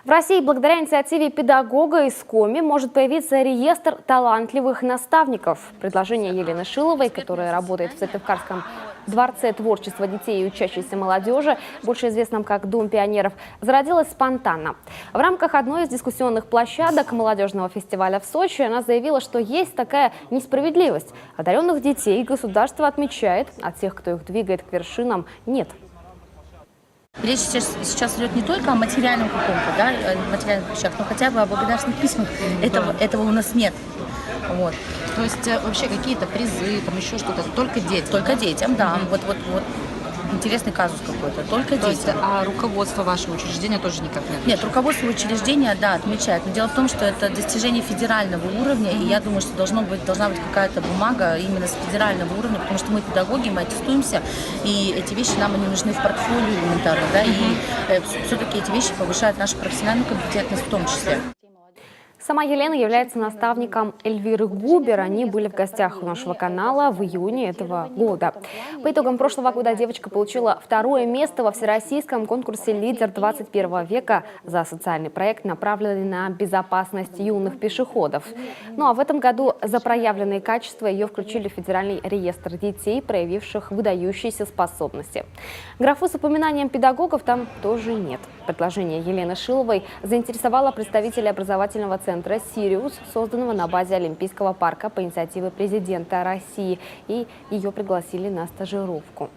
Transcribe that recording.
В России благодаря инициативе педагога из Коми может появиться реестр талантливых наставников. Предложение Елены Шиловой, которая работает в Сыктывкарском дворце творчества детей и учащейся молодежи, больше известном как Дом пионеров, зародилось спонтанно. В рамках одной из дискуссионных площадок молодежного фестиваля в Сочи она заявила, что есть такая несправедливость. Одаренных детей государство отмечает, а тех, кто их двигает к вершинам, нет. Речь сейчас идет не только о материальном каком-то, да, материальных вещах, но хотя бы о благодарственных письмах. Этого у нас нет. Вот. То есть вообще какие-то призы, там еще что-то, только детям? Только детям, да. Вот. Интересный казус какой-то, только детям. То есть, а руководство вашего учреждения тоже никак не отмечает? Нет, руководство учреждения, да, отмечает. Но дело в том, что это достижение федерального уровня, и я думаю, что должна быть какая-то бумага именно с федерального уровня, потому что мы педагоги, мы аттестуемся, и эти вещи нам не нужны в портфолио элементарно, да, и все-таки эти вещи повышают нашу профессиональную компетентность в том числе. Сама Елена является наставником Эльвиры Губер. Они были в гостях у нашего канала в июне этого года. По итогам прошлого года девочка получила второе место во всероссийском конкурсе «Лидер 21 века» за социальный проект, направленный на безопасность юных пешеходов. Ну а в этом году за проявленные качества ее включили в федеральный реестр детей, проявивших выдающиеся способности. Графы с упоминанием педагогов там тоже нет. Предложение Елены Шиловой заинтересовало представителей образовательного центра «Сириус», созданного на базе Олимпийского парка по инициативе президента России, и ее пригласили на стажировку.